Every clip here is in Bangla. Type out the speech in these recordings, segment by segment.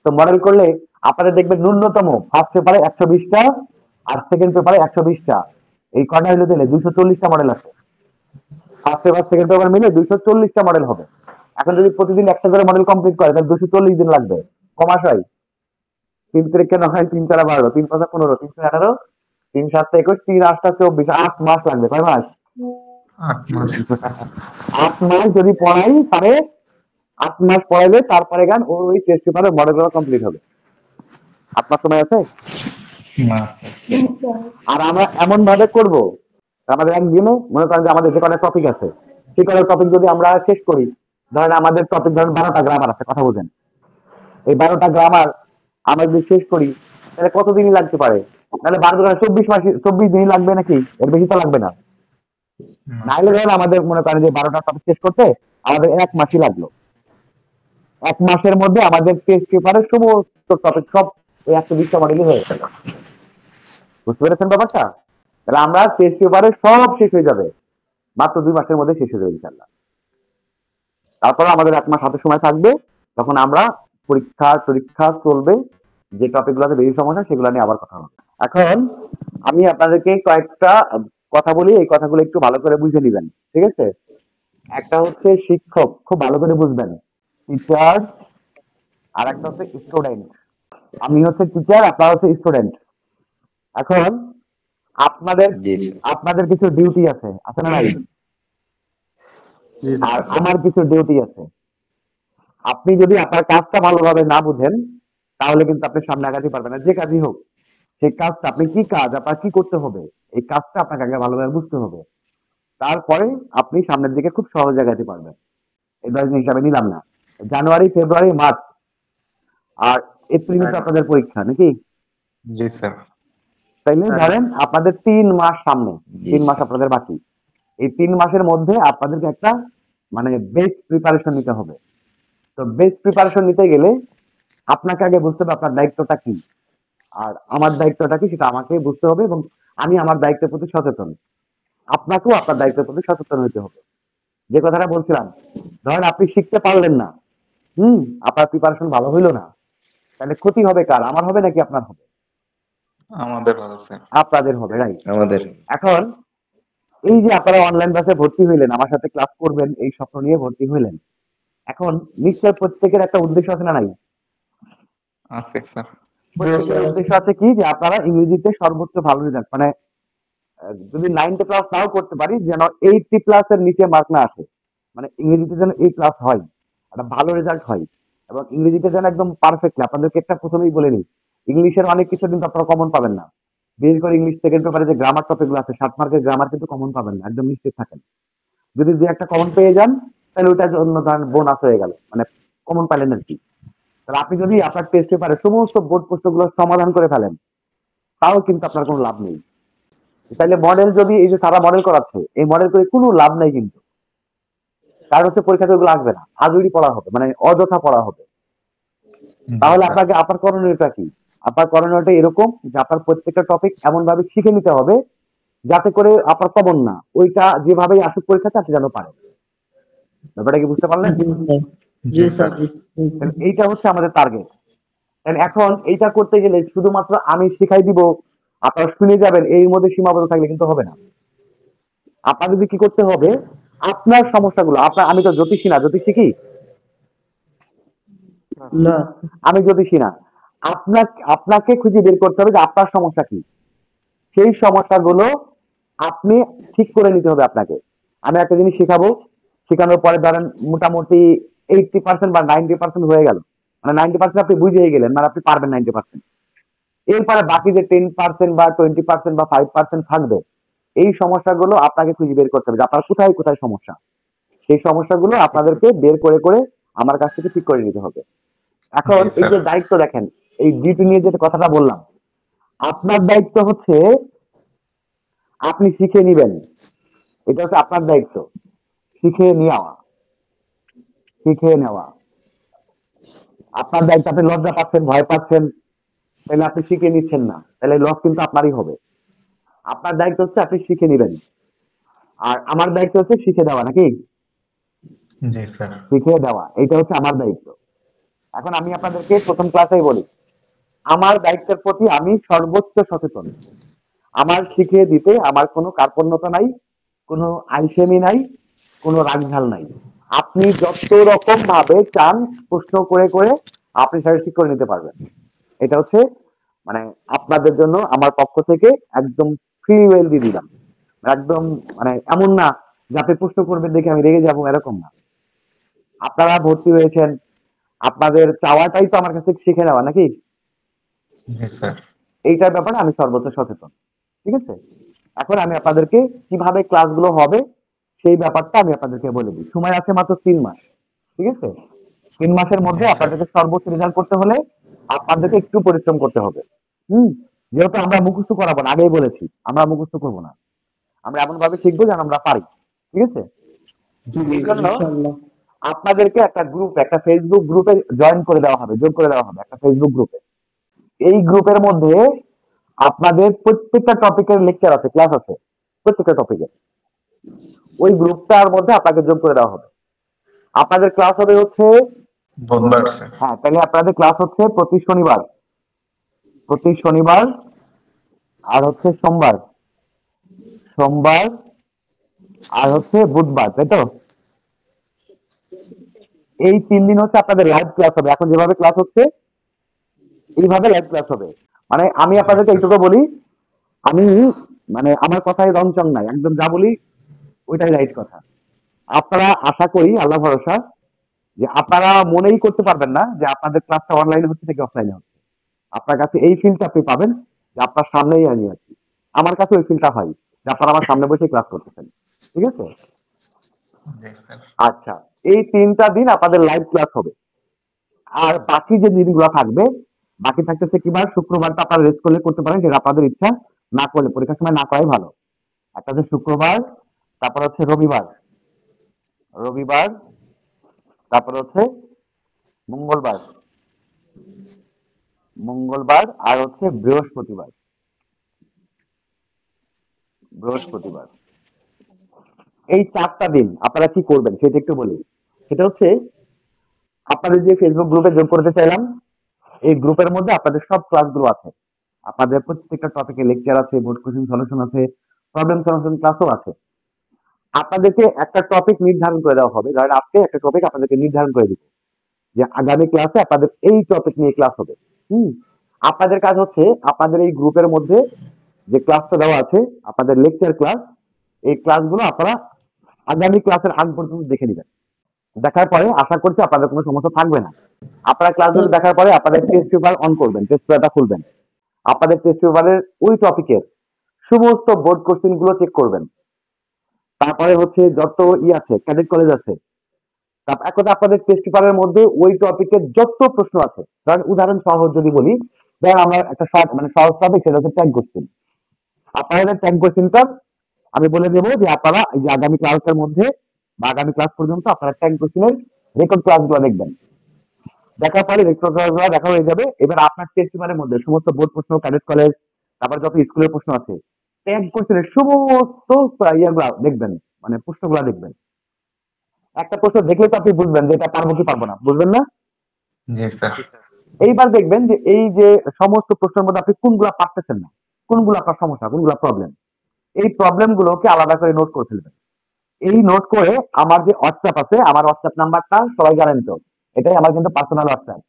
তো মডেল করলে আপনাদের দেখবেন ন্যূনতম ফার্স্ট পেপারে 120টা আর সেকেন্ড পেপারে 120টা, এই কটা হইলে দিলে 240টা মডেল আছে। ফার্স্ট পেপার সেকেন্ড পেপার মিলে 240টা মডেল হবে। এখন যদি প্রতিদিন একটা করে মডেল কমপ্লিট করে তাহলে 240 দিন লাগবে। কমাস হয় 3 3 12, 3 5 15, 3 18, 3 7 21, 3 8 24, 8 মাস লাগবে। কয় মাস? 8 মাস। 8 মাস যদি পড়াই তাহলে 8 মাস পড়াইলে তারপরে গান ওই টেস্ট পেপারের মডেলগুলো কমপ্লিট হবে। 8 মাস সময় আছে। না স্যার। আর আমরা এমন ভাবে করবো, আমাদের একদিনে মনে করেন যে আমাদের যে কটা টপিক আছে সেই কটা টপিক যদি আমরা শেষ করি, ধরেন আমাদের টপিক ধরেন 12টা গ্রামার আছে, কথা বোঝেন, এই 12টা গ্রামার আমরা যদি শেষ করি তাহলে কতদিনই লাগতে পারে? তাহলে 12 24 দিনই লাগবে নাকি? এর বেশি তো লাগবে না। নাইলে ধরেন আমাদের মনে করেন যে 12টা টপিক শেষ করতে আমাদের 1 মাসই লাগলো। 1 মাসের মধ্যে আমাদের টেস্ট পেপারের সমস্ত টপিক সব এই 120টা মডেলই হয়ে গেল। বুঝতে পেরেছেন ব্যাপারটা? তাহলে আমরা টেস্ট পেপারে সব শেষ হয়ে যাবে মাত্র 2 মাসের মধ্যে শেষ হয়ে যাবে ইনশাল্লাহ। তারপরে আমাদের 1 মাস হাতে সময় থাকবে, তখন আমরা পরীক্ষা চলবে, যে টপিকগুলোতে বেশি সমস্যা সেগুলো নিয়ে আবার কথা হবে। এখন আমি আপনাদেরকে কয়েকটা কথা বলি, এই কথাগুলো একটু ভালো করে বুঝে নিবেন, ঠিক আছে? একটা হচ্ছে শিক্ষক, খুব ভালো করে বুঝবেন, টিচার, আর একটা হচ্ছে স্টুডেন্ট। আমি হচ্ছে টিচার, আপনারা হচ্ছে স্টুডেন্ট। এখন আপনাদের আপনাদের কিছু ডিউটি আছে না নাই? আর আমার কিছু ডিউটি আছে। আপনি যদি আপনার কাজটা ভালোভাবে না বুঝেন তাহলে কিন্তু আপনি সামনে আগাতে পারবেন না, যে কাজই হোক। সেই কাজটা আপনি কি কাজ, আপনার কি করতে হবে, এই কাজটা আপনাকে আগে ভালোভাবে বুঝতে হবে। তারপরে আপনি সামনের দিকে খুব সহজে আগাতে পারবেন। এই 10 দিন হিসাবে নিলাম না, জানুয়ারি, ফেব্রুয়ারি, মার্চ আর এপ্রিল তো আপনাদের পরীক্ষা নাকি? জি স্যার। তাইলে ধরেন আপনাদের 3 মাস সামনে, 3 মাস আপনাদের বাকি। এই 3 মাসের মধ্যে আপনাদেরকে একটা মানে বেস্ট প্রিপারেশন নিতে হবে। তো বেস্ট প্রিপারেশন নিতে গেলে আপনাকে আগে বুঝতে হবে আপনার দায়িত্বটা কি, আর আমার দায়িত্বটা কি সেটা আমাকে বুঝতে হবে, এবং আমি আমার দায়িত্বের প্রতি সচেতন। আপনাকেও আপনার দায়িত্বের প্রতি সচেতন হতে হবে। যে কথাটা বলছিলাম, ধরেন আপনি শিখতে পারলেন না, আপনার প্রিপারেশন ভালো হইলো না, তাহলে ক্ষতি হবে কার? আমার হবে নাকি আপনার হবে? আমাদের হবে স্যার। আপনাদের হবে, রাইট? আমাদের। এখন এই যে আপনারা অনলাইন ক্লাসে ভর্তি হইলেন, আমার সাথে ক্লাস করবেন এই স্বপ্ন নিয়ে ভর্তি হইলেন, এখন নিশ্চয় প্রত্যেকের একটা উদ্দেশ্য আছে না নাই? আছে স্যার। প্রত্যেকের উদ্দেশ্য আছে কি, যে আপনারা ইংরেজিতে সর্বোচ্চ ভালো রেজাল্ট, মানে যদি 90+ নাও করতে পারি, যেন 80+ এর নিচে মার্ক না আসে, মানে ইংরেজিতে যেন A+ হয়, একটা ভালো রেজাল্ট হয়, এবং ইংরেজিতে যেন একদম পারফেক্ট। আপনাদেরকে একটা প্রথমেই বলে নিই, ইংলিশের অনেক কিছু কিন্তু আপনারা কমন পাবেন না। বিশেষ করে ইংলিশ সেকেন্ড পেপারে যে গ্রামার টপিকগুলো আছে, 60 মার্কের গ্রামার কিন্তু কমন পাবেন না, একদম নিশ্চিত থাকেন। যদি যে একটা কমন পেয়ে যান তাহলে ওইটার জন্য ধরেন বোনাস হয়ে গেল, মানে কমন পাইলেন আর কি। তাহলে আপনি যদি আপনার টেস্ট পেপারে সমস্ত বোর্ড প্রশ্নগুলো সমাধান করে ফেলেন, তাও কিন্তু আপনার কোনো লাভ নেই। তাহলে মডেল, যদি এই যে সারা মডেল করাচ্ছে, এই মডেল করে কোনো লাভ নাই কিন্তু। কারণ হচ্ছে পরীক্ষাতে ওগুলো আসবে না, আজুরি পড়া হবে, মানে অযথা পড়া হবে। তাহলে আপনাকে আপনার করণীয়টা কি? আপনার করণীয়টা এরকম যে আপনার প্রত্যেকটা টপিক এমন ভাবে শিখে নিতে হবে যাতে করে আপনার কমন না, ওইটা যেভাবেই আসুক পরীক্ষাতে আপনি যেন পারেন। ব্যাপারটা কি বুঝতে পারলেন? জি স্যার। এইটা হচ্ছে আমাদের টার্গেট। এখন এইটা করতে গেলে শুধুমাত্র আমি শিখাই দিব, আপনারা শুনে যাবেন, এই মধ্যে সীমাবদ্ধ থাকলে কিন্তু হবে না। আপনাদের কি করতে হবে, আপনার সমস্যাগুলো, আমি তো জ্যোতিষী না, জ্যোতিষী কি? আমি জ্যোতিষী না। আপনাকে খুঁজে বের করতে হবে যে আপনার সমস্যা কি, সেই সমস্যাগুলো আপনি ঠিক করে নিতে হবে আপনাকে। আমি একটা জিনিস শেখাবো, শেখানোর পরে ধরেন মোটামুটি 80% বা 90% হয়ে গেল, মানে 90% আপনি বুঝে গেলেন, মানে আপনি পারবেন 90%। এরপরে বাকি যে 10% বা 20% বা 5% থাকবে, এই সমস্যাগুলো আপনাকে খুঁজে বের করতে হবে যে আপনার কোথায় কোথায় সমস্যা। সেই সমস্যাগুলো আপনাদেরকে বের করে করে আমার কাছ থেকে ঠিক করে নিতে হবে। এখন এই যে দায়িত্ব দেখেন, এই ডিউটি নিয়ে যে কথাটা বললাম, আপনার দায়িত্ব হচ্ছে আপনি শিখে নিবেন, এটা হচ্ছে আপনার দায়িত্ব। শিখে নেওয়া আপনার দায়িত্ব। আপনি লজ্জা পাচ্ছেন, ভয় পাচ্ছেন, তাহলে আপনি শিখে নিচ্ছেন না, তাহলে লস কিন্তু আপনারই হবে। আপনার দায়িত্ব হচ্ছে আপনি শিখে নিবেন, আর আমার দায়িত্ব হচ্ছে শিখে দেওয়া, নাকি? জি স্যার। শিখে দেওয়া, এটা হচ্ছে আমার দায়িত্ব। এখন আমি আপনাদেরকে প্রথম ক্লাসেই বলি, আমার দায়িত্বের প্রতি আমি সর্বোচ্চ সচেতন। আমার শিখিয়ে দিতে আমার কোনো কার্পণ্যতা নাই, কোনো আলসেমি নাই, কোনো রাগঢাল নাই। আপনি যত রকম ভাবে চান প্রশ্ন করে করে আপনি সেটা ঠিক করে নিতে পারবেন। এটা হচ্ছে মানে আপনাদের জন্য আমার পক্ষ থেকে একদম ফ্রি ওয়েল দিয়ে দিলাম। একদম মানে এমন না যে আপনি প্রশ্ন করবেন দেখে আমি রেগে যাবো, এরকম না। আপনারা ভর্তি হয়েছেন, আপনাদের চাওয়াটাই তো আমার কাছে শিখে নেওয়া নাকি? জি স্যার। এইটার ব্যাপারে আমি সর্বোচ্চ সচেতন। ঠিক আছে? এখন আমি আপনাদেরকে কিভাবে ক্লাসগুলো হবে সেই ব্যাপারটা আমি আপনাদেরকে বলে দিই। সময় আছে মাত্র 3 মাস। ঠিক আছে? 3 মাসের জি মধ্যে স্যার। আপনাদেরকে সর্বোচ্চ রেজাল্ট করতে হলে আপনাদেরকে একটু পরিশ্রম করতে হবে। হুম। যেহেতু আমরা মুখস্থ করাবো না, আগেই বলেছি আমরা মুখস্থ করবো না। আমরা এমন ভাবে শিখবো যেন আমরা পারি। ঠিক আছে? জি এই স্যার। জন্য আপনাদেরকে একটা গ্রুপ, একটা ফেসবুক গ্রুপে জয়েন করে দেওয়া হবে, যোগ করে দেওয়া হবে একটা ফেসবুক গ্রুপে। এই গ্রুপের মধ্যে আপনাদের প্রত্যেকটা টপিকের লেকচার আছে, ক্লাস আছে, প্রত্যেকটা টপিকের। ওই গ্রুপটার মধ্যে আপনাকে যোগ করে দেওয়া হবে। আপনাদের ক্লাস হবে হচ্ছে, বুধবার স্যার। হ্যাঁ তাহলে আপনাদের ক্লাস হচ্ছে প্রতি শনিবার, প্রতি শনিবার আর হচ্ছে সোমবার, সোমবার আর হচ্ছে বুধবার, তাই তো? এই 3 দিন হচ্ছে আপনাদের লাইভ ক্লাস হবে। এখন যেভাবে ক্লাস হচ্ছে এইভাবে লাইভ ক্লাস হবে। মানে আমি জি আপনাদেরকে স্যার। এইটুকু বলি, আমি মানে আমার কথায় রং চং নাই, একদম যা বলি ওইটাই রাইট কথা। আপনারা আশা করি আল্লাহ ভরসা যে আপনারা মনেই করতে পারবেন না যে আপনাদের ক্লাসটা অনলাইনে হচ্ছে নাকি অফলাইনে হচ্ছে। আপনার কাছে এই ফিলটা আপনি পাবেন যে আপনার সামনেই আমি আছি। আমার কাছে ওই ফিলটা হয় যে আপনারা আমার সামনে বসে ক্লাস করতেছেন। ঠিক আছে? জি স্যার। আচ্ছা, এই 3টা দিন আপনাদের লাইভ ক্লাস হবে। আর বাকি যে দিনগুলো থাকবে, বাকি থাকতেছে কি বার? শুক্রবারটা আপনারা রেস্ট করলে করতে পারেন, যেটা আপনাদের ইচ্ছা। না করলে পরীক্ষার সময় না করাই ভালো। একটা হচ্ছে শুক্রবার, তারপর হচ্ছে রবিবার, রবিবার, তারপর হচ্ছে মঙ্গলবার, মঙ্গলবার আর হচ্ছে বৃহস্পতিবার, বৃহস্পতিবার। এই 4টা দিন আপনারা কি করবেন সেটা একটু বলি। সেটা হচ্ছে আপনাদের যে ফেসবুক গ্রুপে যোগ করতে চাইলাম, এই গ্রুপের মধ্যে আপনাদের সব ক্লাসগুলো আছে। আপনাদের প্রত্যেকটা টপিকে লেকচার আছে, বোর্ড কোশ্চেন সলিউশন আছে, প্রবলেম সলিউশন ক্লাসও আছে। আপনাদেরকে একটা টপিক নির্ধারণ করে দেওয়া হবে। ধরেন আজকে একটা টপিক আপনাদেরকে নির্ধারণ করে দিব যে আগামী ক্লাসে আপনাদের এই টপিক নিয়ে ক্লাস হবে। হুম। আপনাদের কাজ হচ্ছে আপনাদের এই গ্রুপের মধ্যে যে ক্লাসটা দেওয়া আছে, আপনাদের লেকচার ক্লাস, এই ক্লাসগুলো আপনারা আগামী ক্লাসের আগ পর্যন্ত দেখে নেবেন। দেখার পরে আশা করছি আপনাদের কোনো সমস্যা থাকবে না। আপনারা ক্লাসগুলো দেখার পরে আপনাদের টেস্ট পেপার অন করবেন, টেস্ট পেপারটা খুলবেন। আপনাদের টেস্ট পেপারের ওই টপিকের সমস্ত বোর্ড কোশ্চেন গুলো চেক করবেন। তারপরে হচ্ছে যত আছে, ক্যাডেট কলেজ আছে, এক কথা আপনাদের টেস্ট পেপারের মধ্যে ওই টপিকের যত প্রশ্ন আছে, ধরেন উদাহরণ সহজ যদি বলি, ধরেন আমরা একটা সহজ টপিক, সেটা হচ্ছে ট্যাগ কোশ্চেন। আপনাদের ট্যাগ কোশ্চেনটা আমি বলে দেবো যে আপনারা এই যে আগামী ক্লাসের মধ্যে বা আগামী ক্লাস পর্যন্ত আপনারা ট্যাগ কোশ্চেনের রেকর্ড ক্লাসগুলো দেখবেন। দেখার পরে রেকর্ড ক্লাসগুলো দেখা হয়ে যাবে। এবার আপনার টেস্ট পেপারের মধ্যে সমস্ত বোর্ড প্রশ্ন, ক্যাডেট কলেজ, তারপর যত স্কুলের প্রশ্ন আছে, ট্যাগ কোশ্চেনের সমস্ত ইয়েগুলা দেখবেন, মানে প্রশ্নগুলা দেখবেন। একটা প্রশ্ন দেখলে তো আপনি বুঝবেন যে এটা পারবো কি পারবো না, বুঝবেন না? জি স্যার। এইবার দেখবেন যে এই যে সমস্ত প্রশ্নের মধ্যে আপনি কোনগুলা পারতেছেন না, কোনগুলো আপনার সমস্যা, কোনগুলো প্রবলেম, এই প্রবলেম গুলোকে আলাদা করে নোট করে ফেলবেন। এই নোট করে আমার যে হোয়াটসঅ্যাপ আছে, আমার হোয়াটসঅ্যাপ নাম্বারটা সবাই জানেন তো, এটাই আমার কিন্তু পার্সোনাল হোয়াটসঅ্যাপ,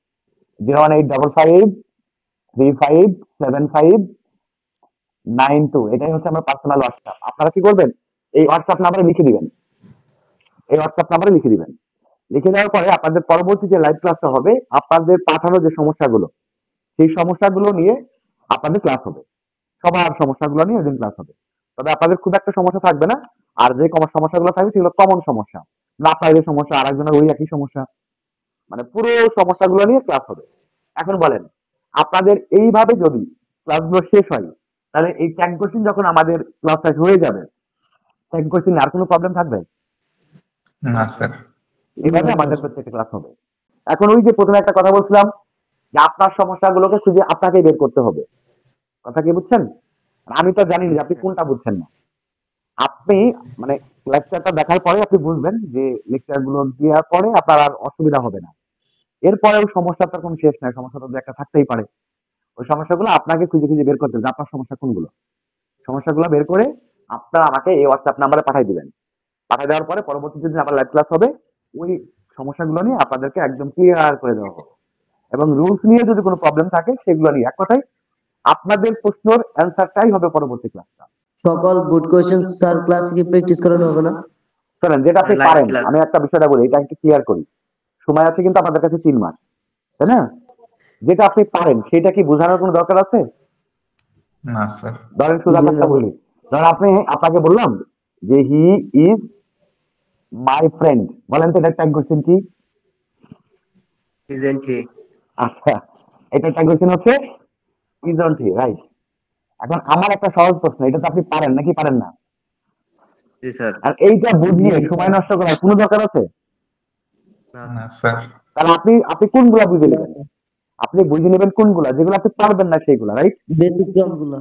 01855357792। এটাই হচ্ছে আমার পার্সোনাল হোয়াটসঅ্যাপ। আপনারা কি করবেন? এই হোয়াটসঅ্যাপ নাম্বারে লিখে দিবেন, এই হোয়াটসঅ্যাপ নাম্বারে লিখে দিবেন। লিখে দেওয়ার পরে আপনাদের পরবর্তী যে লাইভ ক্লাসটা হবে, আপনাদের পাঠানো যে সমস্যাগুলো, সেই সমস্যাগুলো নিয়ে আপনাদের ক্লাস হবে। সবার সমস্যাগুলো নিয়ে ওইদিন ক্লাস হবে। তবে আপনাদের খুব একটা সমস্যা থাকবে না। আর যে সমস্যাগুলো থাকবে সেগুলো কমন সমস্যা, না পাইলে সমস্যা, আর একজনের ওই একই সমস্যা, মানে পুরো সমস্যাগুলো নিয়ে ক্লাস হবে। এখন বলেন, আপনাদের এইভাবে যদি ক্লাসগুলো শেষ হয়, তাহলে এই ট্যাগ কোশ্চেন যখন আমাদের ক্লাসটা হয়ে যাবে, ট্যাগ কোশ্চেন আর কোনো প্রবলেম থাকবে? না স্যার। এইভাবে আমাদের প্রত্যেকটা ক্লাস হবে। এখন ওই যে প্রথমে একটা কথা বলছিলাম যে আপনার সমস্যাগুলোকে খুঁজে আপনাকেই বের করতে হবে। কথা কি বুঝছেন? আমি তো জানি যে আপনি কোনটা বুঝছেন না। আপনি মানে লেকচারটা দেখার পরে আপনি বুঝবেন যে লেকচার গুলো দেওয়ার পরে আপনার আর অসুবিধা হবে না। এরপরেও সমস্যাটার কোনো শেষ নাই, সমস্যা তো দু একটা থাকতেই পারে। ওই সমস্যাগুলো আপনাকে খুঁজে খুঁজে বের করতে হবে যে আপনার সমস্যা কোনগুলো। সমস্যাগুলো বের করে আপনারা আমাকে এই হোয়াটসঅ্যাপ নাম্বারে পাঠিয়ে দিবেন। পাঠিয়ে দেওয়ার পরে পরবর্তী যেদিন আবার লাইভ ক্লাস হবে, ওই সমস্যাগুলো নিয়ে আপনাদেরকে একদম ক্লিয়ার করে দেওয়া হবে। এবং রুলস নিয়ে যদি কোনো প্রবলেম থাকে সেগুলো নিয়ে, এক কথায় আপনাদের প্রশ্নের অ্যান্সারটাই হবে পরবর্তী ক্লাসটা। সকল গুড কোয়েশ্চেন স্যার ক্লাস থেকে প্র্যাকটিস করানো হবে না? শোনেন, যেটা আপনি লাইভ পারেন, ক্লাস। আমি একটা বিষয়টা বলি, এটা একটু ক্লিয়ার করি। সময় আছে কিন্তু আপনাদের কাছে 3 মাস, তাই না? যেটা আপনি পারেন সেটা কি বোঝানোর কোনো দরকার আছে? না স্যার। ধরেন সোজা কথা বলি, ধরেন আপনাকে বললাম যে হি ইজ মাই ফ্রেন্ড, বলেন তো এটা ট্যাগ কোশ্চেন কি? Isn't he. আচ্ছা, এটা ট্যাগ কোশ্চেন হচ্ছে ইজন্ট হি, রাইট? এখন আমার একটা সহজ প্রশ্ন, এটা তো আপনি পারেন নাকি পারেন না? জি স্যার। আর এইটা বুঝিয়ে সময় নষ্ট করার কোনো দরকার আছে? না স্যার। তাহলে আপনি কোনগুলা বুঝে নেবেন? আপনি বুঝে নেবেন কোনগুলা, যেগুলো আপনি পারবেন না সেইগুলা, রাইট? ব্যতিক্রম গুলা।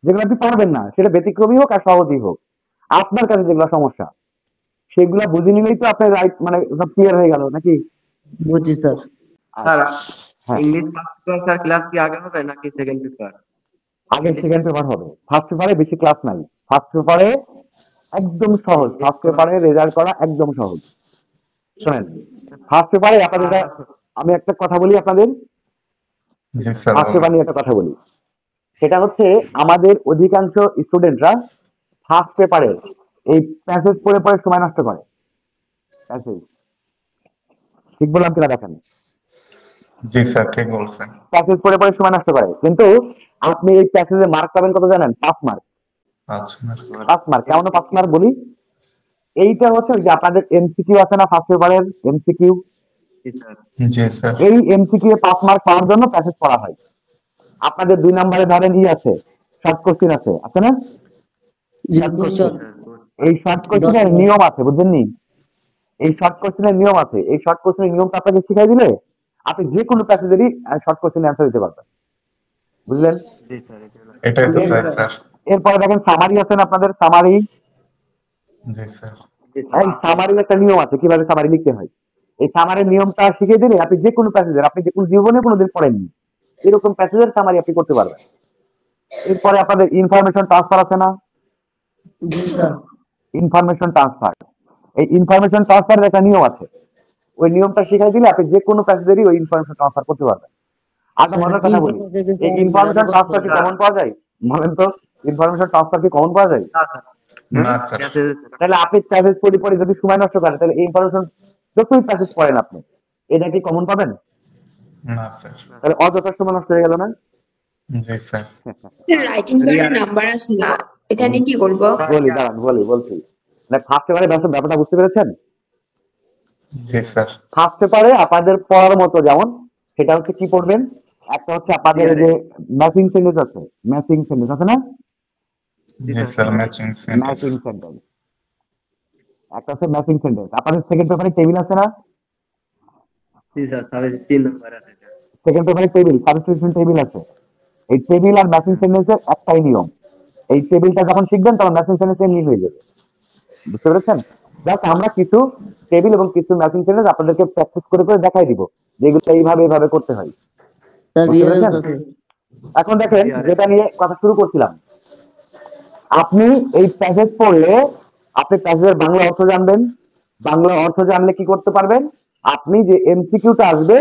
যেগুলো আপনি পারবেন না সেটা ব্যতিক্রমী হোক আর সহজই হোক, আপনার কাছে যেগুলো সমস্যা সেগুলা বুঝে নিলেই তো আপনার রাইট, মানে সব ক্লিয়ার হয়ে গেল নাকি? বুঝি স্যার। স্যার হ্যাঁ, ইংলিশ ফার্স্ট পেপার ক্লাস কি আগে হবে নাকি সেকেন্ড পেপার? আগে সেকেন্ড পেপার হবে, ফার্স্ট পেপারে বেশি ক্লাস নাই। ফার্স্ট পেপারে একদম সহজ, ফার্স্ট পেপারে রেজাল্ট করা একদম সহজ। শোনেন, ফার্স্ট পেপারে আপনাদের আমি একটা কথা বলি আপনাদের, জি স্যার। ফার্স্ট পেপার নিয়ে একটা কথা বলি। সেটা হচ্ছে আমাদের অধিকাংশ স্টুডেন্টরা ফার্স্ট পেপারে এই প্যাসেজ পড়ে পড়ে সময় নষ্ট করে। প্যাসেজ, ঠিক বললাম কিনা দেখেন? জি স্যার, ঠিক বলছেন। প্যাসেজ পড়ে পড়ে সময় নষ্ট করে, কিন্তু আপনি এই প্যাসেজে মার্ক পাবেন কত জানেন? 5 মার্ক। আচ্ছা। 5 মার্ক, কেমন 5 মার্ক বলি? এইটা হচ্ছে ওই যে আপনাদের এমসিকিউ আছে না ফার্স্ট পেপারের এমসিকিউ, জি স্যার। জি স্যার। এই এমসিকিউ এ 5 মার্ক পাওয়ার জন্য প্যাসেজ পড়া হয়। আপনাদের 2 নম্বরে ধরেন আছে, শর্ট কোশ্চেন আছে না? জি Short কোয়েশ্চেন। এই শর্ট কোশ্চেনের নিয়ম আছে, বুঝলেন নি? এই শর্ট কোশ্চেনের নিয়ম আছে, এই শর্ট কোশ্চেনের নিয়মটা আপনাকে শিখাই দিলে আপনি যে কোনো প্যাসেজেরই শর্ট কোশ্চেনের অ্যান্সার দিতে পারবেন, বুঝলেন? জি স্যার। এটাই তো চাই স্যার। এরপরে দেখেন সামারি আছে না আপনাদের, সামারি। জি স্যার। এই সামারির একটা নিয়ম আছে কিভাবে সামারি লিখতে হয়। এই সামারির নিয়মটা শিখে দিলে আপনি যে কোনো প্যাসেজের, আপনি যে কোনো জীবনে কোনোদিন পড়েননি এরকম প্যাসেজের সামারি আপনি করতে পারবেন। এরপরে আপনাদের ইনফরমেশন ট্রান্সফার আছে না? জি স্যার। ইনফরমেশন ট্রান্সফার, এই ইনফরমেশন ট্রান্সফারের একটা নিয়ম আছে, ওই নিয়মটা শিখাই দিলে আপনি যে কোনো প্যাসেজেরই ওই ইনফরমেশন ট্রান্সফার করতে পারবেন। আর মজার কথা বলি, এই ইনফরমেশন ট্রান্সফার কি কমন পাওয়া যায়? বলেন তো, ইনফরমেশন ট্রান্সফার কি কমন পাওয়া যায়? না স্যার। তাহলে আপনি প্যাসেজ পড়ে যদি সময় নষ্ট করেন, তাহলে এই ইনফরমেশন যতই প্যাসেজ পড়েন আপনি, এটা কি কমন পাবেন? না স্যার। তাহলে অযথা সময় নষ্ট হয়ে গেল না? জি স্যার। রাইটিং প্যাডে নাম্বার আসে না, এটা নিয়ে কি করব? বলি, দাঁড়ান বলছি। মানে ফার্স্ট পেপারে ব্যাপারটা বুঝতে পেরেছেন? জি স্যার। ফার্স্ট পেপারে আপনাদের পড়ার মতো যেমন, সেটা হচ্ছে কি পড়বেন, একটা হচ্ছে আপনাদের এই যে ম্যাচিং সেন্টেন্স আছে, ম্যাচিং সেন্টেন্স আছে না? জি sir. Matching sentence. Matching sentence, একটা হচ্ছে ম্যাচিং সেন্টেন্স। আপনাদের সেকেন্ড পেপারে টেবিল আছে না? জি স্যার। তাহলে 3 নাম্বার আছে। সেকেন্ড পেপারে টেবিল, সাবস্টিটিউশন টেবিল আছে। এই টেবিল আর ম্যাচিং সেন্টেন্সের একটাই নিয়ম, এই টেবিলটা যখন শিখবেন তখন ম্যাচিং সেন্টেন্স এমনি হয়ে যাবে, বুঝতে পেরেছেন? জাস্ট আমরা কিছু টেবিল এবং কিছু ম্যাচিং সেন্টেন্স আপনাদেরকে প্র্যাকটিস করে করে দেখাই দিব, যেগুলো এইভাবে করতে হয়। স্যার বুঝতে রিয়ারেন্স পেরেছেন? আছে। এখন দেখেন যেটা নিয়ে কথা শুরু করছিলাম, আপনি এই প্যাসেজ পড়লে আপনি প্যাসেজের বাংলা অর্থ জানবেন। বাংলা অর্থ জানলে কি করতে পারবেন? আপনি যে এমসিকিউটা আসবে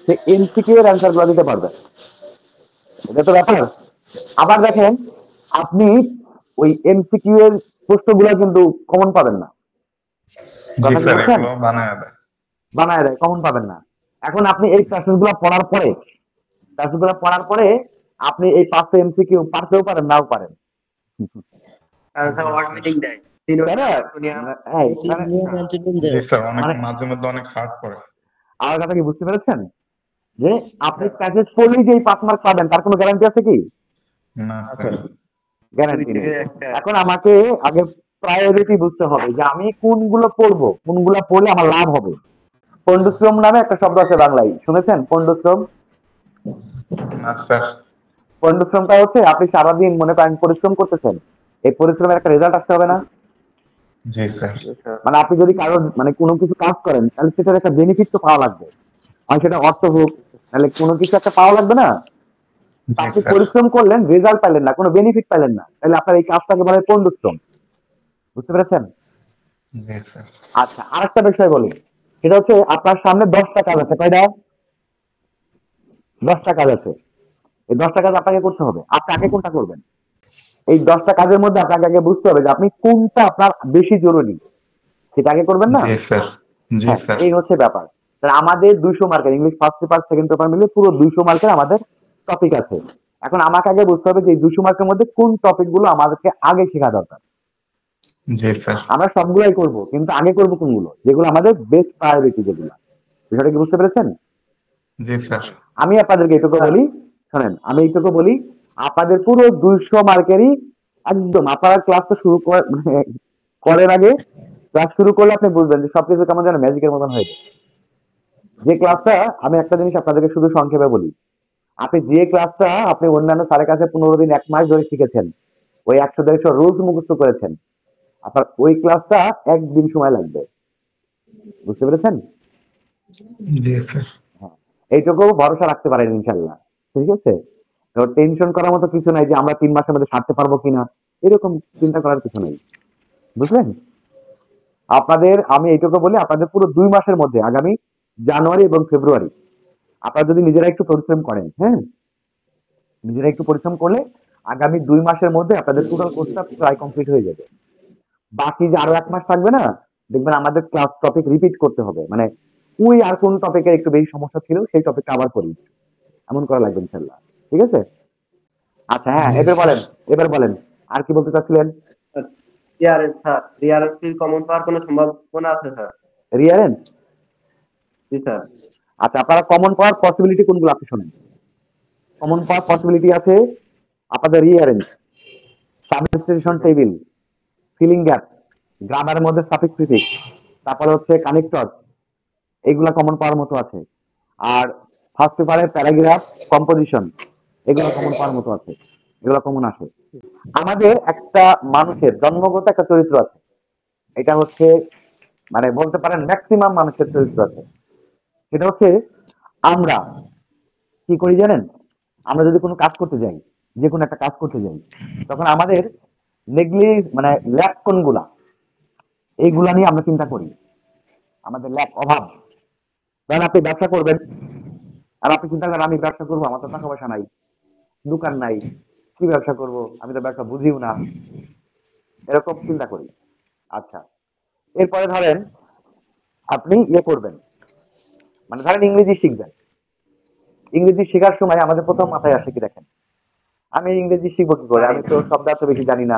সেই এমসিকিউ এর অ্যান্সার গুলো দিতে পারবেন, এটা তো ব্যাপার। আবার দেখেন, আপনি ওই এমসিকিউ এর প্রশ্নগুলো কিন্তু কমন পাবেন না, জি কথা স্যার। বুঝছেন? এগুলো বানায় দেয়। বানায় দেয়, কমন পাবেন না। এখন আপনি এই প্যাসেজগুলো পড়ার পরে আপনি এই 5টা এমসিকিউ পারতেও পারেন, নাও পারেন, আর স্যার ওয়ার্ড মিটিং দেয়। তাই না? এই, জি স্যার। অনেক মানে- মাঝে মধ্যে অনেক হার্ড পড়ে। আমার কথা কি বুঝতে পেরেছেন? যে আপনি প্যাসেজ পড়লেই যে এই 5 মার্ক পাবেন তার কোনো গ্যারান্টি আছে কি? না স্যার। গ্যারান্টি নেই। এখন আমাকে আগে প্রায়োরিটি বুঝতে হবে যে আমি কোনগুলো পড়বো, কোনগুলো পড়লে আমার লাভ হবে। পণ্ডশ্রম নামে একটা শব্দ আছে বাংলায়, শুনেছেন? পণ্ডশ্রম। না স্যার। পণ্ডশ্রমটা হচ্ছে আপনি সারাদিন মনে করেন পরিশ্রম করতেছেন, এই পরিশ্রমের একটা রেজাল্ট আসতে হবে না? জি স্যার। মানে আপনি যদি কারোর মানে কোনো কিছু কাজ করেন তাহলে সেটার একটা বেনিফিট তো পাওয়া লাগবে। আর সেটা অর্থ হোক, তাহলে কোনো কিছু একটা পাওয়া লাগবে না। তা জি আপনি স্যার, পরিশ্রম করলেন, রেজাল্ট পাইলেন না, কোনো বেনিফিট পাইলেন না, তাহলে আপনার এই কাজটাকে বলে পণ্যশ্রম। বুঝতে পেরেছেন? জি স্যার, আচ্ছা, আরেকটা বিষয় বলি, সেটা হচ্ছে আপনার সামনে 10টা কাজ আছে। কয়টা? 10টা কাজ আছে। এই 10টা কাজ আপনাকে করতে হবে। আপনি আগে কোনটা করবেন? এই 10টা কাজের মধ্যে আপনাকে আগে বুঝতে হবে যে আপনি কোনটা আপনার বেশি জরুরি, সেটা আগে করবেন না? জি স্যার, জি হ্যাঁ, স্যার, এই হচ্ছে ব্যাপার। তাহলে আমাদের 200 মার্কের English first paper second paper মিলে পুরো 200 মার্কের আমাদের টপিক আছে। এখন আমাকে আগে বুঝতে হবে যে এই 200 মার্কের মধ্যে কোন টপিক গুলো আমাদেরকে আগে শেখা দরকার। জি স্যার, আমরা সবগুলাই করব, কিন্তু আগে করব কোনগুলো, যেগুলো আমাদের বেস্ট প্রায়োরিটি, যেগুলো। বিষয়টা কি বুঝতে পেরেছেন? জি স্যার, আমি আপনাদেরকে এইটুকু বলি, শোনেন, আমি এইটুকু বলি, আপনাদের পুরো 200 মার্কেরই একদম আপনারা ক্লাস তো শুরু করার আগে, ক্লাস শুরু করলে আপনি বুঝবেন যে সবকিছু কেমন যেন ম্যাজিকের মতন হয়ে যায়। যে ক্লাসটা, আমি একটা জিনিস আপনাদেরকে শুধু সংক্ষেপে বলি, আপনি যে ক্লাসটা আপনি অন্যান্য স্যারের কাছে 15 দিন 1 মাস ধরে শিখেছেন, ওই 100-150 রুলস মুখস্থ করেছেন, আপনার ওই ক্লাসটা একদিন সময় লাগবে। বুঝতে পেরেছেন? জি স্যার, হ্যাঁ, এইটুকু ভরসা রাখতে পারেন ইনশাল্লাহ। ঠিক আছে? তো টেনশন করার মতো কিছু নাই যে আমরা 3 মাসের মধ্যে সারতে পারবো কিনা, এরকম চিন্তা করার কিছু নেই। বুঝলেন? আপনাদের আমি এইটুকু বলি, আপনাদের পুরো 2 মাসের মধ্যে, আগামী জানুয়ারি এবং ফেব্রুয়ারি, আপনারা যদি নিজেরা একটু পরিশ্রম করেন, হ্যাঁ, নিজেরা একটু পরিশ্রম করলে আগামী 2 মাসের মধ্যে আপনাদের টোটাল কোর্সটা প্রায় কমপ্লিট হয়ে যাবে। বাকি যে আরো 1 মাস থাকবে না, দেখবেন আমাদের ক্লাস টপিক রিপিট করতে হবে, মানে ওই আর কোন টপিকের একটু বেশি সমস্যা ছিল সেই টপিকটা আবার করি, এমন করা লাগবে ইনশাল্লাহ। ঠিক আছে? আচ্ছা, হ্যাঁ, জি এবার স্যার। বলেন, এবার বলেন, আর কি বলতে চাচ্ছিলেন? রিয়ারেন্স স্যার, রিয়ারেন্স কি কমন পাওয়ার কোনো সম্ভাবনা আছে স্যার? রিয়ারেন্স? জি স্যার। আচ্ছা, আপনারা কমন পাওয়ার পসিবিলিটি কোনগুলো আপনি শোনেন। কমন পাওয়ার পসিবিলিটি আছে আপনাদের রিয়ারেন্স, সাবস্টিটিউশন টেবিল, ফিলিং গ্যাপ, গ্রামারের মধ্যে সাফিক্স প্রিফিক্স, তারপরে হচ্ছে কানেক্টর, এগুলা কমন পাওয়ার মতো আছে। আর ফার্স্ট পেপারের প্যারাগ্রাফ, কম্পোজিশন, এগুলো কমন পাওয়ার মতো আছে, এগুলো কমন আসে। আমাদের একটা মানুষের জন্মগত একটা চরিত্র আছে, এটা হচ্ছে মানে বলতে পারেন ম্যাক্সিমাম মানুষের চরিত্র আছে। সেটা হচ্ছে আমরা কি করি জানেন? আমরা যদি কোনো কাজ করতে যাই, যে কোনো একটা কাজ করতে যাই, তখন আমাদের মানে ল্যাক কোনগুলা, এইগুলা নিয়ে আমরা চিন্তা করি। আমাদের ল্যাক, অভাব। ধরেন আপনি ব্যবসা করবেন, আর আপনি চিন্তা করেন আমি ব্যবসা করবো, আমার তো টাকা পয়সা নাই, দোকান নাই, কি ব্যবসা করব, আমি তো ব্যবসা বুঝিও না, এরকম চিন্তা করি। আচ্ছা, এরপরে ধরেন আপনি ইয়ে করবেন, মানে ধরেন ইংরেজি শিখবেন। ইংরেজি শেখার সময় আমাদের প্রথম মাথায় আসে কি দেখেন, আমি ইংরেজি শিখবো কি করে, আমি তো শব্দার্থ বেশি জানি না,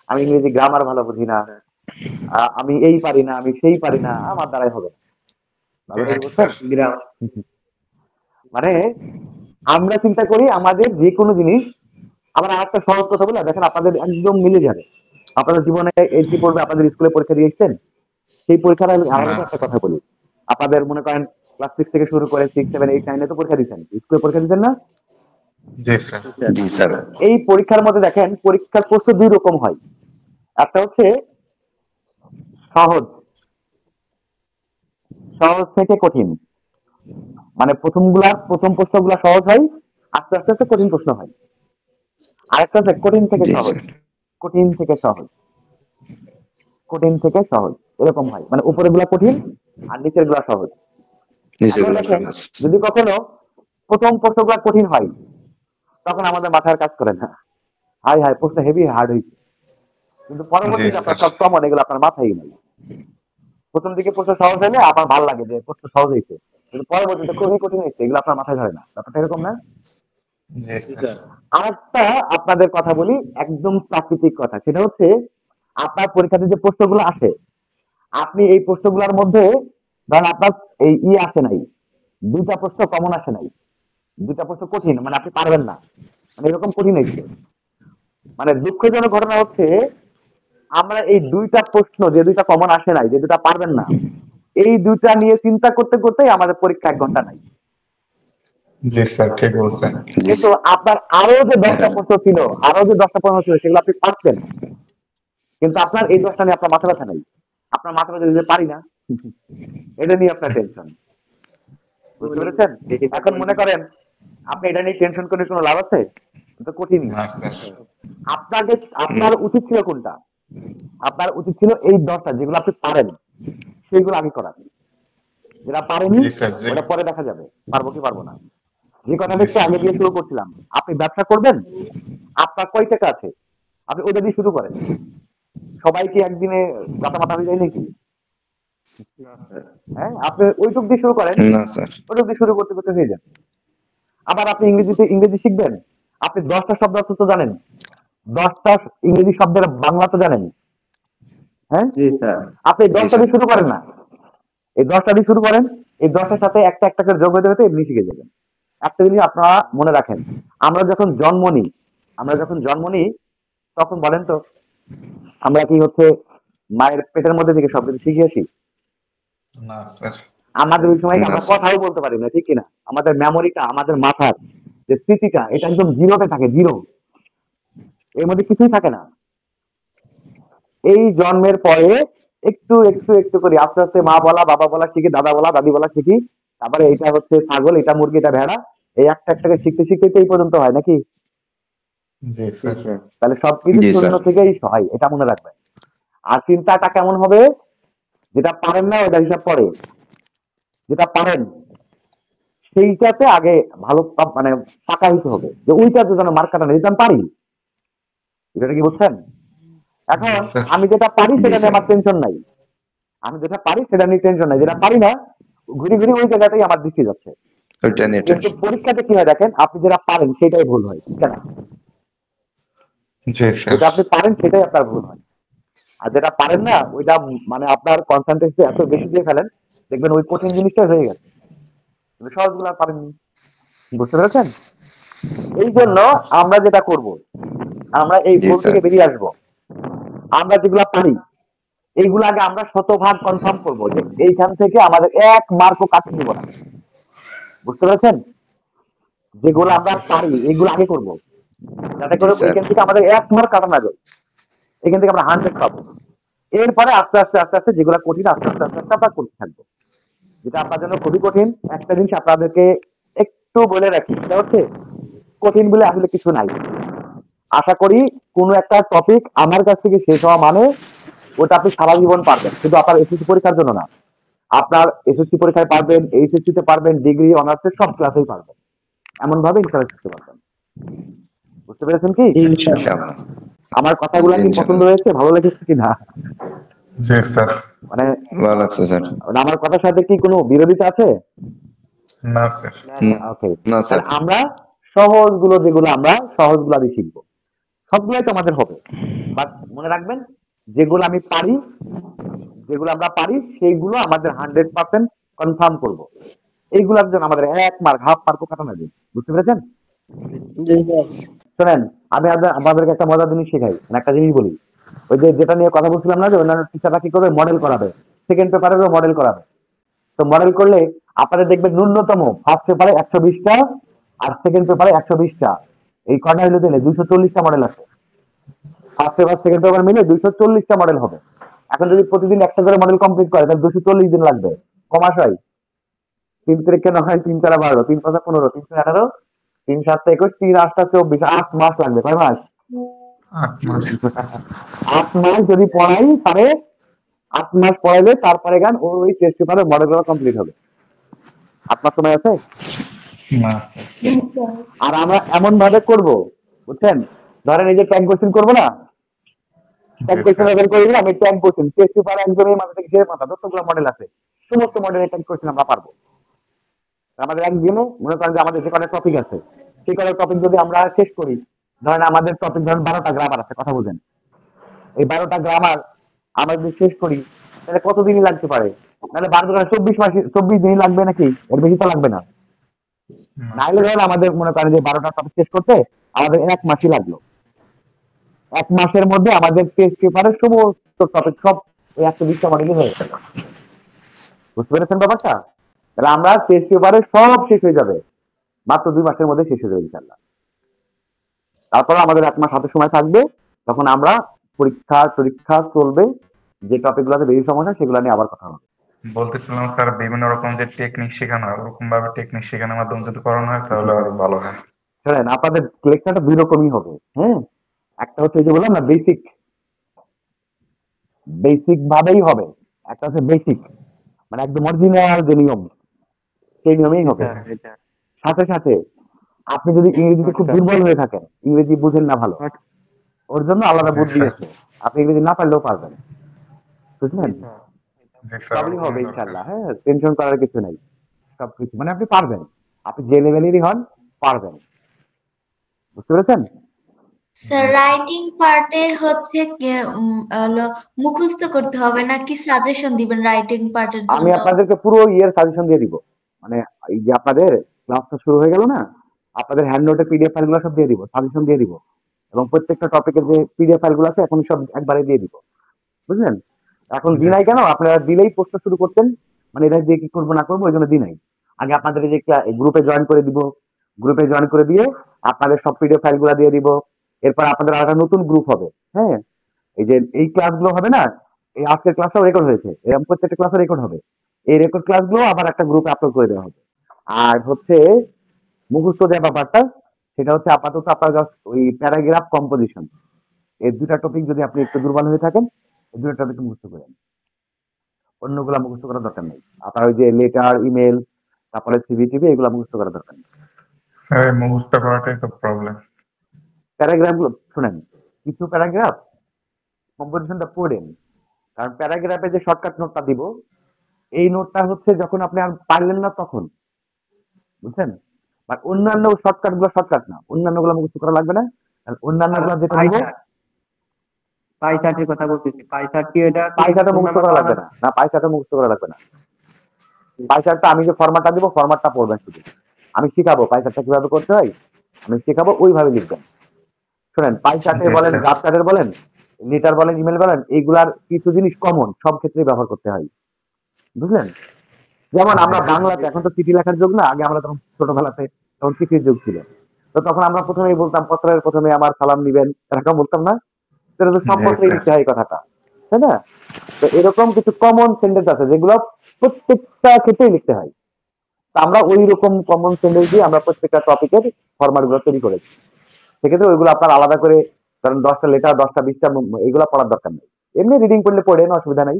আমি ইংরেজি গ্রামার ভালো বুঝি না, আমি এই পারি না, আমি সেই পারি না, আমার দ্বারাই হবে না। ভালো করে রাইট বুঝছেন? স্যার, গ্রাম। মানে আমরা চিন্তা করি আমাদের যে কোনো জিনিস, আমরা আরেকটা সহজ কথা বলে দেখেন, আপনাদের একদম মিলে যাবে। আপনাদের জীবনে এন্ট্রি পড়বে, আপনাদের স্কুলে পরীক্ষা দিয়ে এসছেন, সেই পরীক্ষাটা না আলাদা একটা স্যার, কথা বলি। আপনাদের মনে করেন ক্লাস 6 থেকে শুরু করে 6, 7, 8, 9 তো পরীক্ষা দিচ্ছেন, স্কুলে পরীক্ষা দিচ্ছেন না? জি স্যার, জি স্যার। এই পরীক্ষার মধ্যে দেখেন পরীক্ষার প্রশ্ন 2 রকম হয়। একটা হচ্ছে সহজ, সহজ থেকে কঠিন, মানে প্রথম প্রশ্নগুলা সহজ হয়, আস্তে আস্তে আস্তে কঠিন প্রশ্ন হয়। আরেকটা হচ্ছে কঠিন থেকে জি সহজ, স্যার। কঠিন থেকে সহজ, কঠিন থেকে সহজ, এরকম হয়, মানে উপরের গুলা কঠিন আর নিচের গুলা সহজ। এখন নিচেগুলো দেখেন, সহজ। যদি কখনো প্রথম প্রশ্নগুলা কঠিন হয়, তখন আমাদের মাথার কাজ করে না, হাই হাই প্রশ্ন হেভি হার্ড হয়েছে, কিন্তু জি পরবর্তীতে আপনার স্যার, সব কমন, এগুলো আপনার মাথায় নাই। প্রথম দিকে প্রশ্ন সহজ হলে আমার ভালো লাগে যে প্রশ্ন সহজ হয়েছে, কিন্তু পরবর্তীতে খুবই কঠিন হয়েছে, এগুলো আপনার মাথায় ধরে না, ব্যাপারটা এরকম না? জি জি স্যার, স্যার। আরেকটা আপনাদের কথা বলি, একদম প্রাকৃতিক কথা, সেটা হচ্ছে আপনার পরীক্ষাতে যে প্রশ্নগুলো আসে, আপনি এই প্রশ্নগুলোর মধ্যে ধরেন আপনার এই আসে নাই, 2টা প্রশ্ন কমন আসে নাই, 2টা প্রশ্ন কঠিন, মানে আপনি পারবেন না, মানে এরকম কঠিন হয়েছে। মানে দুঃখজনক ঘটনা হচ্ছে আমরা এই 2টা প্রশ্ন, যে 2টা কমন আসে নাই, যে 2টা পারবেন না, এই 2টা নিয়ে চিন্তা করতে করতেই আমাদের পরীক্ষা 1 ঘন্টা নাই। জি স্যার, ঠিক বলছেন। জি কিন্তু আপনার আরো যে 10টা প্রশ্ন ছিল, আরো যে 10টা প্রশ্ন ছিল, সেগুলো আপনি পারতেন, কিন্তু আপনার এই 10টা নিয়ে আপনার মাথা ব্যথা নাই, আপনার মাথা ব্যথা যে পারি না, এটা নিয়ে আপনার টেনশন। বুঝতে পেরেছেন? এখন মনে করেন আপনি এটা নিয়ে টেনশন করে কোনো লাভ আছে? এটা তো কঠিনই। না স্যার আপনার উচিত ছিল কোনটা? আপনার উচিত ছিল এই 10টা যেগুলো আপনি পারেন সেইগুলো আগে করা। যেটা পারেনি জি স্যার জি ওটা পরে দেখা যাবে পারবো কি পারবো না। যে কথাটা জি একটু স্যার আগে দিয়ে শুরু করছিলাম, আপনি ব্যবসা করবেন, আপনার কয় টাকা আছে আপনি ওইটা দিয়ে শুরু করেন। সবাই কি একদিনে গাতা মাথা হয়ে যায় নাকি? না স্যার। হ্যাঁ, আপনি ওইটুক দিয়ে শুরু করেন, না স্যার। ওইটুক দিয়ে শুরু করতে করতে হয়ে যান। আবার আপনি ইংরেজি শিখবেন, আপনি 10টা শব্দ অর্থ তো জানেন, 10টা ইংরেজি শব্দের বাংলা তো জানেন। হ্যাঁ, জি স্যার। আপনি এই জি 10টা স্যার। দিয়ে শুরু করেন না, এই 10টা দিয়ে শুরু করেন, এই 10টার সাথে একটা একটা করে যোগ হতে হতে এমনি শিখে যাবেন। একটা জিনিস আপনারা মনে রাখেন, আমরা যখন জন্ম নিই তখন বলেন তো আমরা কি হচ্ছে মায়ের পেটের মধ্যে থেকে সবকিছু শিখে আসি? না স্যার আমাদের ওই সময় না আমরা স্যার। কথাও বলতে পারি না, ঠিক কিনা? আমাদের মেমোরিটা, আমাদের মাথার যে স্মৃতিটা, এটা একদম জিরোতে থাকে, জিরো, এর মধ্যে কিছুই থাকে না। এই জন্মের পরে একটু একটু একটু করে আস্তে আস্তে মা বলা, বাবা বলা শিখি, দাদা বলা, দাদি বলা শিখি, তারপরে এটা হচ্ছে ছাগল, এটা মুরগি, এটা ভেড়া, এই একটা একটাকে শিখতে শিখতে তো এই পর্যন্ত হয় নাকি? জি জি স্যার স্যার। তাহলে সবকিছু জি শূন্য স্যার। থেকেই হয়, এটা মনে রাখবেন। আর চিন্তাটা কেমন হবে? যেটা পারেন না ওটা হিসাব পরে, যেটা পারেন সেইটাতে আগে ভালো মানে পাকা হইতে হবে, যে ওইটাতে যেন মার্ক কাটা নেই, যেটা আমি পারি। এটা কি বুঝছেন? এখন জি স্যার আমি যেটা পারি জি সেটা নিয়ে স্যার। আমার টেনশন নাই, আমি যেটা পারি সেটা নিয়ে টেনশন নাই, যেটা পারি না ঘুরে ঘুরে ওই জায়গাটাই আমার দৃষ্টি যাচ্ছে। ওইটা নিয়ে কিন্তু টেনশন। পরীক্ষাতে কি হয় দেখেন, আপনি যেটা পারেন সেটাই ভুল হয়, ঠিক না? জি স্যার যেটা আপনি পারেন সেটাই আপনার ভুল হয়, আর যেটা পারেন না ওইটা মানে আপনার কনসেন্ট্রেশন এত বেশি দিয়ে ফেলেন, দেখবেন ওই কঠিন জিনিসটাই হয়ে গেছে, কিন্তু সহজগুলো আর পারেননি। বুঝতে পেরেছেন? এই জন্য আমরা যেটা করব, আমরা এই জি ভুল স্যার। থেকে বেরিয়ে আসবো। আমরা যেগুলা পারি এইগুলো আগে আমরা শতভাগ কনফার্ম করবো যে এইখান থেকে আমাদের এক মার্কও কাটতে দিব না। বুঝতে পেরেছেন? যেগুলো জি আমরা স্যার পারি এইগুলো আগে করবো, যাতে জি করে স্যার। এইখান থেকে আমাদের এক মার্ক কাটা না যায়, এখান থেকে আমরা 100 পাবো। এরপরে আস্তে আস্তে আস্তে আস্তে যেগুলো কঠিন আস্তে আস্তে আস্তে আস্তে আমরা করতে থাকবো। যেটা আপনার জন্য খুবই কঠিন, একটা জিনিস আপনাদেরকে একটু বলে রাখি, সেটা হচ্ছে কঠিন বলে আসলে কিছু নাই। আশা করি কোনো একটা টপিক আমার কাছ থেকে শেষ হওয়া মানে ওটা আপনি সারা জীবন পারবেন, শুধু আপনার এসএসসি পরীক্ষার জন্য না, আপনার এসএসসি পরীক্ষায় পারবেন, এইচএসসি তে পারবেন, ডিগ্রি অনার্সের সব ক্লাসেই পারবেন, এমন ভাবে ইনশাআল্লাহ শিখতে পারবেন। বুঝতে পেরেছেন কি? ইনশাআল্লাহ। ইনশাআল্লাহ। আমার কথাগুলো কি পছন্দ ইনশাআল্লাহ। হয়েছে, ভালো লেগেছে কিনা? জি স্যার মানে ভালো লাগছে স্যার মানে আমার কথার সাথে কি কোনো বিরোধিতা আছে? না স্যার না হুম, স্যার। ওকে, না স্যার। তাহলে আমরা সহজগুলো যেগুলো আমরা সহজগুলো আগে শিখবো, সবগুলোই তো আমাদের হবে, বাট মনে রাখবেন যেগুলো আমি পারি, যেগুলো আমরা পারি সেইগুলো আমাদের 100% কনফার্ম করবো, এইগুলোর জন্য আমাদের এক মার্ক হাফ মার্কও কাটা না দিন। বুঝতে পেরেছেন? জি স্যার। শোনেন, আমি আপনাদেরকে একটা মজার জিনিস শেখাই, মানে একটা জিনিস বলি, ওই যে যেটা নিয়ে কথা বলছিলাম না যে অন্যান্য টিচাররা কি করবে, মডেল করাবে, সেকেন্ড পেপারেরও মডেল করাবে। তো মডেল করলে আপনাদের দেখবেন ন্যূনতম ফার্স্ট পেপারে 120টা আর সেকেন্ড পেপারে 120টা, এই কয়টা হইলে দিলে 240টা মডেল আছে। ফার্স্ট পেপার সেকেন্ড পেপার মিলে 240টা মডেল হবে। এখন যদি প্রতিদিন একটা করে মডেল কমপ্লিট করে তাহলে 240 দিন লাগবে। কমাস হয় 3 তারিখে 9, 3 4 12, 3 5 15, 3 18, 3 7 21, 3 8 24, 8 মাস লাগবে। কয় মাস? 8 মাস 8 মাস যদি পড়াই তাহলে 8 মাস পড়াইলে তারপরে গান ওই টেস্ট পেপারের মডেল গুলো কমপ্লিট হবে। 8 মাস সময় আছে। না স্যার আর আমরা এমন ভাবে করব, বুঝছেন, ধরেন এই যে ট্যাগ কোশ্চেন করবো না, ট্যাগ জি কোশ্চেন স্যার বের করে দিলাম, এই ট্যাগ কোশ্চেন টেস্ট পেপারে একদম এই মাথা থেকে সে মাথা যতগুলো মডেল আছে সমস্ত মডেলের ট্যাগ কোশ্চেন আমরা পারবো। আমাদের একদিনে মনে করেন যে আমাদের যে কটা টপিক আছে সেই কটা টপিক যদি আমরা শেষ করি, ধরেন আমাদের টপিক ধরেন 12টা গ্রামার আছে, কথা বুঝেন, এই 12টা গ্রামার আমরা যদি শেষ করি তাহলে কতদিনই লাগতে পারে? নাহলে 12 24 দিনই লাগবে নাকি? এর বেশি তো লাগবে না। নাহলে ধরেন আমাদের মনে করেন যে 12টা টপিক শেষ করতে আমাদের 1 মাসই লাগলো। 1 মাসের মধ্যে আমাদের টেস্ট পেপারের সমস্ত টপিক সব এই 120টা মডেলই হয়ে গেল। বুঝতে পেরেছেন ব্যাপারটা? তাহলে আমরা টেস্ট পেপারে সব শেষ হয়ে যাবে মাত্র 2 মাসের মধ্যে শেষ হয়ে যাবে ইনশাল্লাহ। তারপরে আমাদের 1 মাস হাতে সময় থাকবে, তখন আমরা পরীক্ষা চলবে, যে টপিক গুলোতে বেশি সমস্যা সেগুলো নিয়ে আবার কথা হবে। বলতেছিলাম স্যার বিভিন্ন রকম যে টেকনিক শেখানো হয় ওরকম ভাবে টেকনিক শেখানোর মাধ্যমে যদি করানো হয় তাহলে আরো ভালো হয়। শোনেন, আপনাদের লেকচারটা দুই রকমই হবে। হ্যাঁ, একটা হচ্ছে এই যে বললাম না বেসিক, বেসিক ভাবেই হবে। একটা হচ্ছে বেসিক, মানে একদম অরিজিনাল যে নিয়ম, সেই নিয়মেই হবে। এটা এটা সাথে সাথে আপনি যদি ইংরেজিতে খুব আচ্ছা দুর্বল হয়ে থাকেন, ইংরেজি বুঝেন না ভালো, আচ্ছা, ওর জন্য আলাদা জি বুদ্ধি স্যার। আছে। আপনি ইংরেজি না পারলেও পারবেন, বুঝলেন? এটা জি স্যার, সবই ওরকমই হবে দরকার। ইনশাল্লাহ। হ্যাঁ, টেনশন করার কিছু নাই। সবকিছু মানে আপনি পারবেন, আপনি যে লেভেলেরই হন পারবেন, বুঝতে পেরেছেন? স্যার রাইটিং পার্টের হচ্ছে হলো মুখস্থ করতে হবে নাকি সাজেশন দিবেন রাইটিং পার্টের আমি জন্য? আপনাদেরকে পুরো ইয়ের সাজেশন দিয়ে দিব। মানে এই যে আপনাদের ক্লাসটা শুরু হয়ে গেল না, আপনাদের হ্যান্ড নোটে পিডিএফ ফাইলগুলো সব দিয়ে দিব, সাজেশন দিয়ে দিব, এবং প্রত্যেকটা টপিকের যে পিডিএফ ফাইলগুলো আছে এখন সব একবারে দিয়ে দিব, বুঝলেন? এখন জি দিনাই কেন, স্যার। আপনারা দিলেই পোস্টটা শুরু করতেন, মানে এটা দিয়ে কি করবো না করবো ওই জন্য দিনাই। আগে আপনাদের এই যে গ্রুপে জয়েন করে দিব, গ্রুপে জয়েন করে দিয়ে আপনাদের সব পিডিএফ ফাইলগুলো দিয়ে দিব। এরপর আপনাদের আরেকটা নতুন গ্রুপ হবে। হ্যাঁ, এই যে এই ক্লাসগুলো হবে না, এই আজকের ক্লাসটাও রেকর্ড হয়েছে, এরকম প্রত্যেকটা ক্লাসও রেকর্ড হবে। এই রেকর্ড ক্লাসগুলো আবার একটা গ্রুপে আপলোড করে দেওয়া হবে। আর হচ্ছে মুখস্থ যে ব্যাপারটা, সেটা হচ্ছে আপাতত আপনার জাস্ট ওই প্যারাগ্রাফ কম্পোজিশন, এই দুটা টপিক যদি আপনি একটু দুর্বল হয়ে থাকেন, এই দুটো টপিক মুখস্থ করেন, অন্যগুলা মুখস্থ করার দরকার নেই। আপনার ওই যে লেটার, ইমেল, তারপরে সিভি টিভি, এগুলো মুখস্থ করার দরকার নেই। স্যার এই মুখস্থ করাটাই তো প্রবলেম। প্যারাগ্রাফ গুলো শুনেন, কিছু প্যারাগ্রাফ কম্পোজিশনটা পড়েন, কারণ প্যারাগ্রাফে যে শর্টকাট নোটটা দিব, এই নোটটা হচ্ছে যখন আপনি আর পারলেন না তখন, বুঝছেন? বাট অন্যান্য শর্টকাট গুলো শর্টকাট না, অন্যান্য গুলো মুখস্থ করা লাগবে না। আর অন্যান্য গুলো যেটা দিব, পাই চার্টের কথা বলতেছি। পাই চার্ট কি এটা কি পাইসাটা ফোন মুখস্থ নাম্বার করা পাওয়া লাগবে যাবে? না, না পাইসাটা মুখস্থ করা লাগবে না। পাইসারটা আমি যে ফরম্যাটটা দিব, ফরম্যাটটা পড়বেন শুধু। আমি শিখাবো পাইসারটা কিভাবে করতে হয়, আমি শিখাবো, ওইভাবে লিখবেন। শোনেন, পাইসার্টে জি বলেন, স্যার। গ্রাফ চার্টের বলেন, লেটার বলেন, ইমেল বলেন, এইগুলার কিছু জিনিস কমন সব ক্ষেত্রে ব্যবহার করতে হয়, বুঝলেন? যেমন জি আমরা স্যার। বাংলাতে, এখন তো চিঠি লেখার যুগ না, আগে আমরা তখন ছোটবেলাতে তখন চিঠির যুগ ছিল, তো তখন আমরা প্রথমেই বলতাম পত্রের প্রথমে আমার সালাম নিবেন, এরকম বলতাম না? সেটা তো সব জি পত্রেই স্যার। লিখতে হয় এই কথাটা, তাই না? তো এরকম কিছু কমন সেন্টেন্স আছে যেগুলো প্রত্যেকটা ক্ষেত্রেই লিখতে হয়। তা আমরা ওই রকম কমন সেন্টেন্স দিয়ে আমরা প্রত্যেকটা টপিকের ফরম্যাট গুলো তৈরি করেছি। সেক্ষেত্রে ওইগুলো আপনার আলাদা করে, কারণ 10টা লেটার, 10টা 20টা এগুলো পড়ার দরকার নেই। এমনি রিডিং করলে পড়েন, অসুবিধা নাই,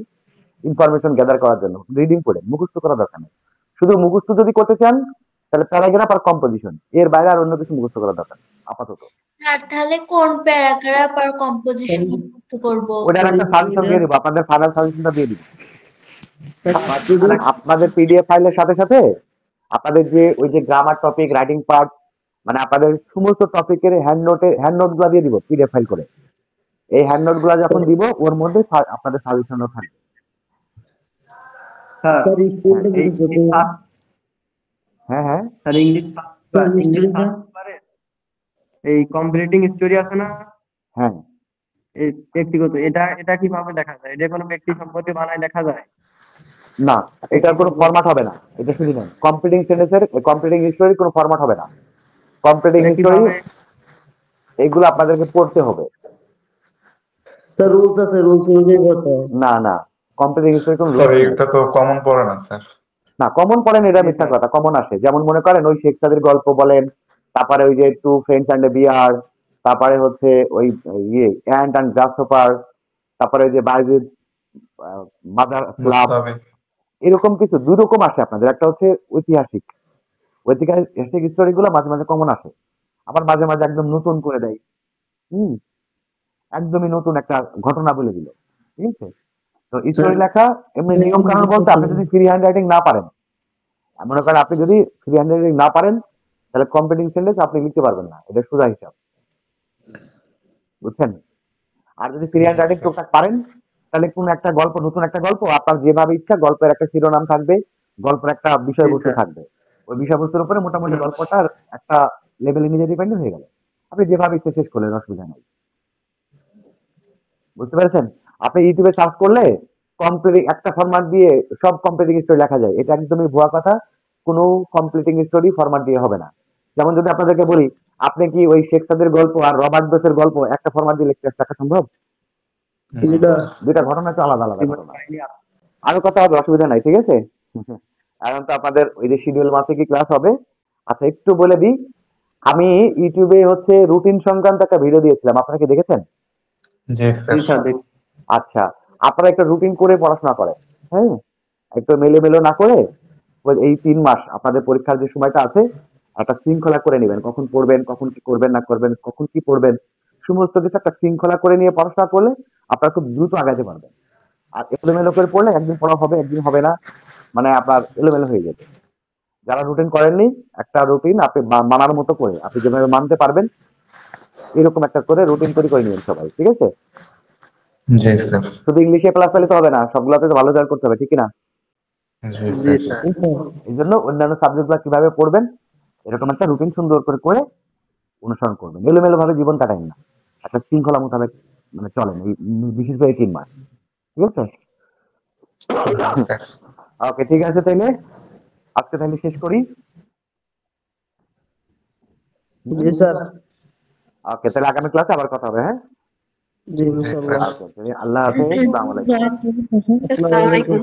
ইনফরমেশন গ্যাদার করার জন্য রিডিং পড়েন, মুখস্থ করার দরকার নেই। শুধু মুখস্থ যদি করতে চান তাহলে প্যারাগ্রাফ আর কম্পোজিশন, এর বাইরে আর অন্য কিছু মুখস্থ করার দরকার নেই আপাতত। স্যার তাহলে কোন প্যারাগ্রাফ আর কম্পোজিশন মুখস্থ করব? ওটার একটা সাজেশন দিয়ে দিব, আপনাদের ফাইনাল সাজেশনটা দিয়ে দিব। আপনাদের পিডিএফ ফাইলের সাথে সাথে আপনাদের যে ওই যে গ্রামার টপিক, রাইটিং পার্ট, মানে আপনাদের সমস্ত টপিকের হ্যান্ড নোট গুলা দিয়ে দিব পিডিএফ ফাইল করে। এই হ্যান্ড নোট গুলা যখন দিব, ওর মধ্যে আপনাদের সাজেশনও থাকবে। স্যার স্যার স্টুডেন্ট এই কিছু হ্যাঁ হ্যাঁ, sir English sir English student পারে? এই কমপ্লিটিং স্টোরি আছে না, হ্যাঁ, এই ব্যক্তিগত, এটা এটা কিভাবে দেখা যায়? এটা কোনো ব্যক্তি সম্পর্কে বানায় দেখা যায়? না এটার কোনো ফরম্যাট হবে না, এটা শুধু নেন কম্পিটিং সেন্টেন্সের, কম্পিটিং হিস্টোরির কোনো ফরম্যাট হবে না। কম্পিটিং এটা হিস্টোরি কিভাবে? এগুলো আপনাদেরকে পড়তে হবে। স্যার রুলস আছে, রুলস অনুযায়ী করতে হয়। না না, কম্পিটিং হিস্টোরি কোনো স্যার রুলস নেই। এটা তো কমন পড়ে না স্যার। না কমন পড়েন, এটা মিথ্যা কথা, কমন আসে। যেমন মনে করেন ওই শেখ সাদির গল্প বলেন, তারপরে ওই যে টু ফ্রেন্ডস অ্যান্ড এ বিয়ার, তারপরে হচ্ছে ওই ইয়ে অ্যান্ট অ্যান্ড গ্রাসহপার, তারপরে ওই যে বাইজুদ মাদার ক্লাব, বুঝতে হবে। এরকম কিছু দুই রকম আসে আপনাদের। একটা হচ্ছে ঐতিহাসিক, ঐতিহাসিক স্টোরি গুলো মাঝে মাঝে কমন আসে, আবার মাঝে মাঝে একদম নতুন করে দেয়। হুম, একদমই নতুন একটা ঘটনা বলে দিল, ঠিক আছে? তো স্টোরি লেখা এমনি নিয়ম কানুন বলতে, আপনি যদি ফ্রি হ্যান্ড রাইটিং না পারেন, মনে করেন আপনি যদি ফ্রি হ্যান্ড রাইটিং না পারেন, তাহলে কম্পিটিং সেন্টেন্স আপনি লিখতে পারবেন না, এটা সোজা হিসাব, বুঝছেন? আর যদি ফ্রি হ্যান্ড জি রাইটিং স্যার। টুকটাক পারেন, তাহলে কোন একটা গল্প, নতুন একটা গল্প, আপনার যেভাবে ইচ্ছা গল্পের একটা শিরোনাম থাকবে, গল্পের একটা বিষয়বস্তু থাকবে, ওই বিষয়বস্তুর উপরে মোটামুটি গল্পটার একটা লেভেলে নিয়ে ডিপেন্ডেন্ট হয়ে গেল, আপনি যেভাবে ইচ্ছে শেষ করলেন, অসুবিধা নেই, বুঝতে পেরেছেন? আপনি ইউটিউবে সার্চ করলে কমপ্লিট একটা ফরম্যাট দিয়ে সব কমপ্লিটিং স্টোরি লেখা যায়, এটা একদমই ভুয়া কথা। কোনো কমপ্লিটিং স্টোরি ফরম্যাট দিয়ে হবে না। যেমন যদি আপনাদেরকে বলি, আপনি কি ওই শেখ সাদের গল্প আর রবার্ট ব্রুসের গল্প একটা ফরম্যাট দিয়ে লিখতে লেখা সম্ভব? জি এটা স্যার। দুইটা ঘটনা তো আলাদা আলাদা ঘটনা। আরো কথা হবে, অসুবিধা নাই, ঠিক আছে? এখন তো আপনাদের ওই যে শিডিউল মাফিক ক্লাস হবে। আচ্ছা একটু বলে দিই, আমি ইউটিউবে হচ্ছে রুটিন সংক্রান্ত একটা ভিডিও দিয়েছিলাম, আপনারা কি দেখেছেন? জি স্যার। জি স্যার দেখি। আচ্ছা, আপনারা একটা রুটিন করে পড়াশোনা করেন, হ্যাঁ? একটু মেলো না করে ওই এই 3 মাস আপনাদের পরীক্ষার যে সময়টা আছে একটা শৃঙ্খলা করে নেবেন। কখন পড়বেন, কখন কি করবেন না করবেন, কখন কি পড়বেন, সমস্ত কিছু একটা শৃঙ্খলা করে নিয়ে পড়াশোনা করলে আপনারা খুব দ্রুত আগাতে পারবেন। আর এলোমেলো করে পড়লে একদিন পড়া হবে, একদিন হবে না, মানে আপনার এলোমেলো হয়ে যাবে। যারা রুটিন করেননি, একটা রুটিন আপনি মানার মতো করে আপনি যেভাবে মানতে পারবেন এরকম একটা করে রুটিন তৈরি করে নেবেন সবাই, ঠিক আছে? জি স্যার। শুধু ইংলিশে ক্লাস পেলে তো হবে না, সবগুলোতে তো ভালো রেজাল্ট করতে হবে, ঠিক কি না? জি জি স্যার। স্যার। এই জন্য অন্যান্য সাবজেক্টগুলো কিভাবে পড়বেন এরকম একটা রুটিন সুন্দর করে অনুসরণ করবেন। এলোমেলো ভাবে জীবন কাটাবেন না, একটা শৃঙ্খলা মোতাবেক মানে চলেন, এই বিশেষ করে এই 3 মাস, ঠিক আছে? স্যার। ওকে, ঠিক আছে, তাইলে আজকে তাহলে শেষ করি। জি স্যার। ওকে, তাহলে আগামী ক্লাসে আবার কথা হবে, হ্যাঁ? জি ইনশাআল্লাহ। ওকে, আল্লাহ হাফেজ, আসসালামু আলাইকুম। আসসালামু আলাইকুম।